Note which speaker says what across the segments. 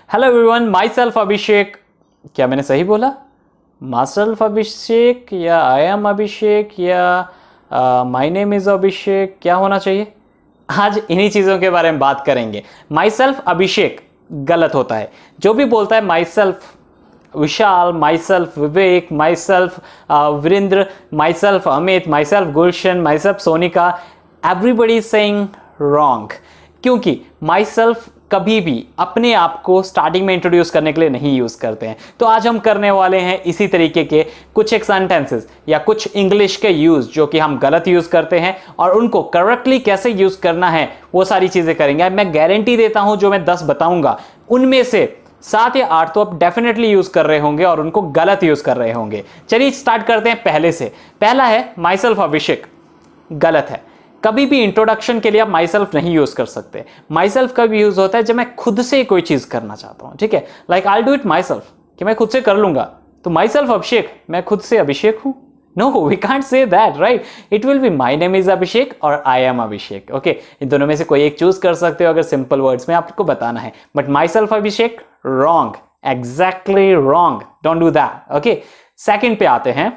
Speaker 1: Hello everyone, my self अभिषेक। क्या मैंने सही बोला? माई सेल्फ अभिषेक या आई एम अभिषेक या माई नेम इज़ अभिषेक, क्या होना चाहिए? आज इन्हीं चीज़ों के बारे में बात करेंगे। माई सेल्फ अभिषेक गलत होता है। जो भी बोलता है myself Vishal, myself Vivek, myself Virendra, myself Amit, myself Gulshan, myself Sonika, everybody is saying wrong. क्योंकि माई सेल्फ कभी भी अपने आप को स्टार्टिंग में इंट्रोड्यूस करने के लिए नहीं यूज करते हैं। तो आज हम करने वाले हैं इसी तरीके के कुछ एक सेंटेंसेस या कुछ इंग्लिश के यूज जो कि हम गलत यूज करते हैं और उनको करेक्टली कैसे यूज करना है वो सारी चीजें करेंगे। मैं गारंटी देता हूं जो मैं 10 बताऊंगा उनमें से 7 या 8 तो आप डेफिनेटली यूज कर रहे होंगे और उनको गलत यूज कर रहे होंगे। चलिए स्टार्ट करते हैं पहले से। पहला है माई सेल्फ अभिषेक, गलत है। कभी भी इंट्रोडक्शन के लिए आप माई सेल्फ नहीं यूज कर सकते। माई सेल्फ कब यूज होता है? जब मैं खुद से कोई चीज करना चाहता हूं, ठीक है। Like I do it my self, कि मैं खुद से कर लूंगा। तो माई सेल्फ अभिषेक, मैं खुद से अभिषेक हूं? No, we can't say that, right? It will be my name is Abhishek और आई एम अभिषेक। ओके, इन दोनों में से कोई एक चूज कर सकते हो अगर सिंपल वर्ड्स में आपको बताना है। But my self Abhishek wrong, exactly wrong, don't do that. Okay, second पे आते हैं।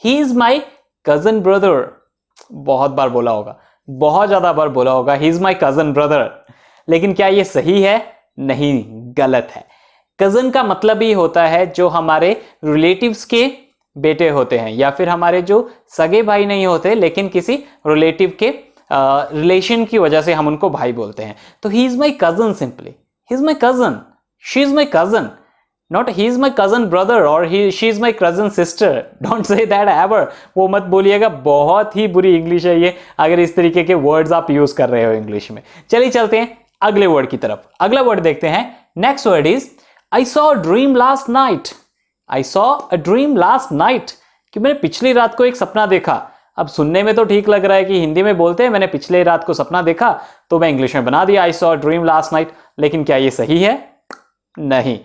Speaker 1: ही इज माई कजन ब्रदर। बहुत बार बोला होगा, बहुत ज्यादा बार बोला होगा, ही इज माई कजन ब्रदर। लेकिन क्या ये सही है? नहीं, गलत है। कजन का मतलब ही होता है जो हमारे रिलेटिव्स के बेटे होते हैं या फिर हमारे जो सगे भाई नहीं होते लेकिन किसी रिलेटिव के रिलेशन की वजह से हम उनको भाई बोलते हैं। तो he is my cousin, simply he is my cousin, she is my cousin, not he is my cousin brother और she is my cousin sister. Don't say that ever, वो मत बोलिएगा। बहुत ही बुरी इंग्लिश है ये अगर इस तरीके के वर्ड्स आप यूज कर रहे हो इंग्लिश में। चलिए चलते हैं अगले वर्ड की तरफ। अगला वर्ड देखते हैं। Next word is I saw a dream last night. I saw a dream last night, कि मैंने पिछली रात को एक सपना देखा। अब सुनने में तो ठीक लग रहा है कि हिंदी में बोलते हैं मैंने पिछले रात को सपना देखा, तो मैं इंग्लिश में बना दिया I saw a dream last night. लेकिन क्या ये सही है? नहीं।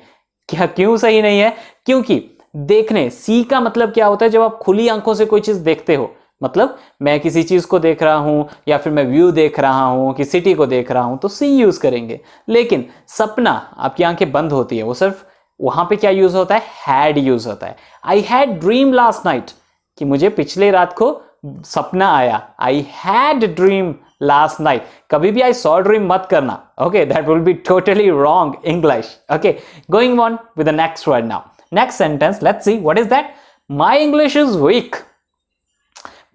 Speaker 1: क्या क्यों सही नहीं है? क्योंकि देखने, सी का मतलब क्या होता है? जब आप खुली आंखों से कोई चीज देखते हो, मतलब मैं किसी चीज को देख रहा हूं या फिर मैं व्यू देख रहा हूं कि सिटी को देख रहा हूं तो सी यूज करेंगे। लेकिन सपना, आपकी आंखें बंद होती है, वो सिर्फ वहां पे क्या यूज होता है? हैड यूज होता है। I had dream last night, कि मुझे पिछले रात को सपना आया। I had dream last night. कभी भी आई सॉ ड्रीम मत करना। Okay, that will be totally wrong English. Okay, going on with the next word now. Next sentence, let's see what is that. My English is weak.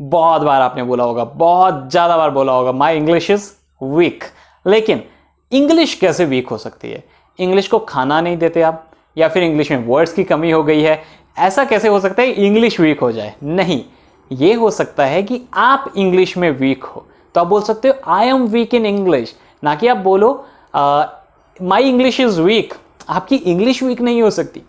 Speaker 1: बहुत बार आपने बोला होगा, बहुत ज्यादा बार बोला होगा, माय इंग्लिश इज वीक। लेकिन इंग्लिश कैसे वीक हो सकती है? इंग्लिश को खाना नहीं देते आप, या फिर इंग्लिश में वर्ड्स की कमी हो गई है, ऐसा कैसे हो सकता है इंग्लिश वीक हो जाए? नहीं, ये हो सकता है कि आप इंग्लिश में वीक हो। तो आप बोल सकते हो I am weak in English, ना कि आप बोलो माई इंग्लिश इज वीक। आपकी इंग्लिश वीक नहीं हो सकती।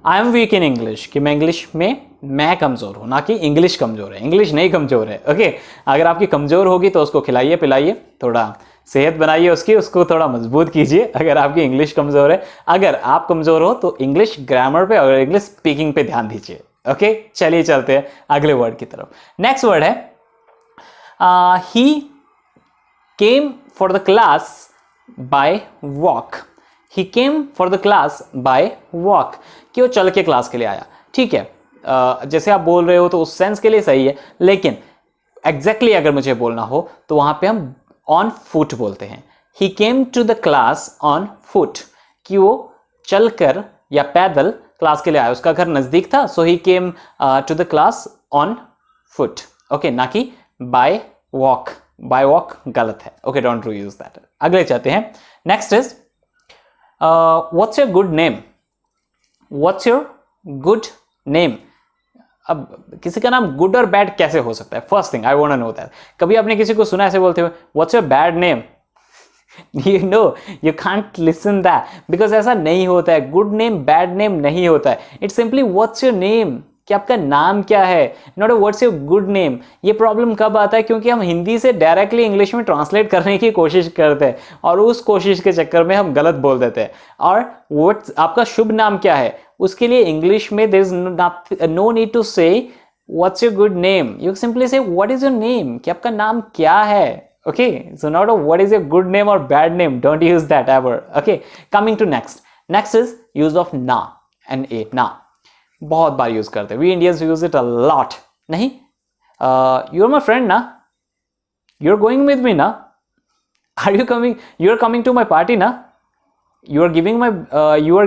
Speaker 1: I am weak in English, कि मैं इंग्लिश में मैं कमजोर हूं, ना कि इंग्लिश कमजोर है। इंग्लिश नहीं कमजोर है। ओके, अगर आपकी कमजोर होगी तो उसको खिलाइए पिलाइए, थोड़ा सेहत बनाइए उसकी, उसको थोड़ा मजबूत कीजिए। अगर आपकी इंग्लिश कमजोर है, अगर आप कमजोर हो तो इंग्लिश ग्रामर पे और इंग्लिश स्पीकिंग पे ध्यान दीजिए। ओके, चलिए चलते हैं अगले वर्ड की तरफ। नेक्स्ट वर्ड है he came for the class by walk. He came for the class by walk, कि वो चल के क्लास के लिए आया। ठीक है, जैसे आप बोल रहे हो तो उस सेंस के लिए सही है, लेकिन एग्जैक्टली अगर मुझे बोलना हो तो वहां पे हम ऑन फुट बोलते हैं। He came to the class on foot, कि वो चलकर या पैदल क्लास के लिए आया। उसका घर नजदीक था, so he came to the class on foot. Okay, ना कि बाय वॉक। बाय वॉक गलत है। Okay, don't use that. अगले चाहते हैं। Next is what's your good name. What's your good name. अब किसी का नाम गुड और बैड कैसे हो सकता है? First thing I want to know that. कभी आपने किसी को सुना ऐसे बोलते हुए what's your bad name? You know, you can't listen that, because ऐसा नहीं होता है। गुड नेम बैड नेम नहीं होता है। It's simply what's your name, कि आपका नाम क्या है, not what's your good name. ये प्रॉब्लम कब आता है? क्योंकि हम हिंदी से डायरेक्टली इंग्लिश में ट्रांसलेट करने की कोशिश करते हैं और उस कोशिश के चक्कर में हम गलत बोल देते हैं। और व्हाट्स आपका शुभ नाम क्या है, उसके लिए इंग्लिश में there is no need to say what's your good name. You simply say what is your name, कि आपका नाम क्या है। Okay, so no matter what is your good name or bad name, don't use that ever. Okay, coming to next is use of na and a. ना बहुत बार use करते हैं, we Indians use it a lot. नहीं, you're my friend ना, you're going with me ना, are you coming, you're coming to my party ना, you are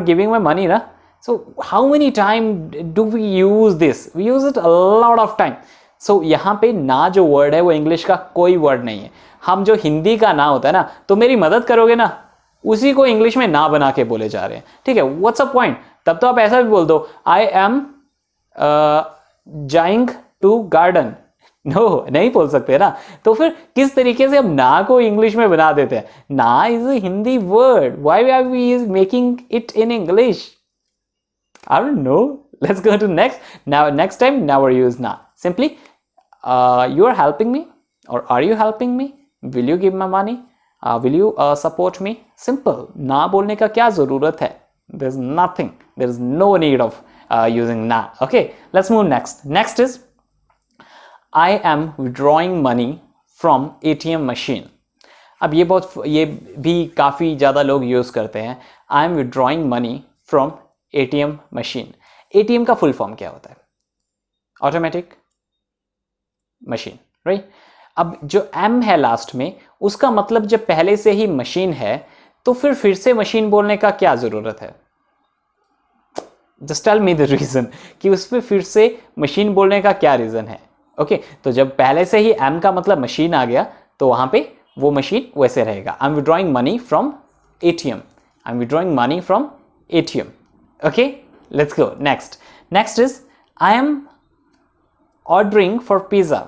Speaker 1: giving my money ना. So how many time do we use this? We use it a lot of time. So यहाँ पे ना जो word है वो English का कोई वर्ड नहीं है. हम जो हिंदी का ना होता है ना, तो मेरी मदद करोगे ना, उसी को इंग्लिश में ना बना के बोले जा रहे हैं. ठीक है, व्हाट्स अ पॉइंट. तब तो आप ऐसा भी बोल दो, I am going to garden. No, नहीं बोल सकते ना. तो फिर किस तरीके से हम ना को इंग्लिश में बना देते हैं? ना is a Hindi word, why are we is making it in English? I don't know. Let's go to next. Now, next time, never use na. Simply, you are helping me, or are you helping me? Will you give my money? Will you support me? Simple. ना बोलने का क्या ज़रूरत है? There's nothing. There is no need of using na. Okay. Let's move next. Next is, I am withdrawing money from ATM machine. अब ये भी काफ़ी ज़्यादा लोग यूज़ करते हैं. I am withdrawing money from ATM machine. ATM का full form क्या होता है? Automatic machine, right? अब जो M है लास्ट में, उसका मतलब जब पहले से ही मशीन है, तो फिर से मशीन बोलने का क्या जरूरत है? Just tell me the reason कि उस पर फिर से मशीन बोलने का क्या रीजन है. ओके, तो जब पहले से ही M का मतलब मशीन आ गया, तो वहां पे वो मशीन वैसे रहेगा. I am withdrawing money from ATM. I am withdrawing money from ATM. Okay, let's go next. Next is, I am ordering for pizza.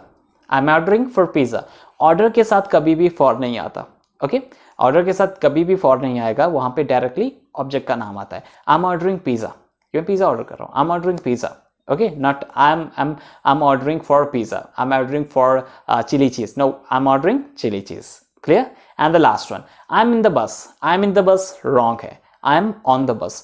Speaker 1: I'm ordering for pizza. Order के साथ कभी भी for नहीं आता. Okay, order के साथ कभी भी for नहीं आएगा. वहाँ पे directly object का नाम आता है. I'm ordering pizza. मैं pizza order कर रहा हूँ. I'm ordering pizza. Okay, not I'm ordering for pizza. I'm ordering for chili cheese. No, I'm ordering chili cheese. Clear? And the last one, I'm in the bus. I'm in the bus wrong है. I'm on the bus.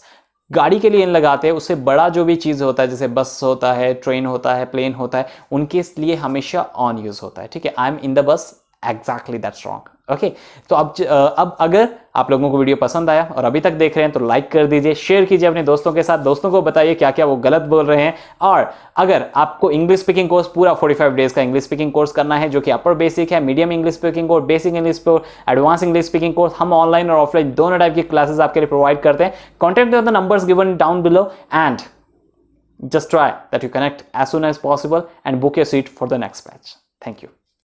Speaker 1: गाड़ी के लिए इन लगाते हैं, उससे बड़ा जो भी चीज़ होता है, जैसे बस होता है, ट्रेन होता है, प्लेन होता है, उनके लिए हमेशा ऑन यूज़ होता है. ठीक है, I am in the bus, exactly that's wrong. Okay, तो अब अगर आप लोगों को वीडियो पसंद आया और अभी तक देख रहे हैं तो लाइक कर दीजिए, शेयर कीजिए अपने दोस्तों के साथ, दोस्तों को बताइए क्या क्या वो गलत बोल रहे हैं. और अगर आपको इंग्लिश स्पीकिंग कोर्स पूरा 45 डेज का इंग्लिश स्पीकिंग कोर्स करना है, जो कि अपर बेसिक है, medium English speaking course, basic English course, advance English speaking course, हम ऑनलाइन और ऑफलाइन दोनों टाइप की क्लासेस आपके लिए प्रोवाइड करते हैं. Contact the numbers given down below and just try that you connect as soon as possible and book your seat for the next batch. Thank you.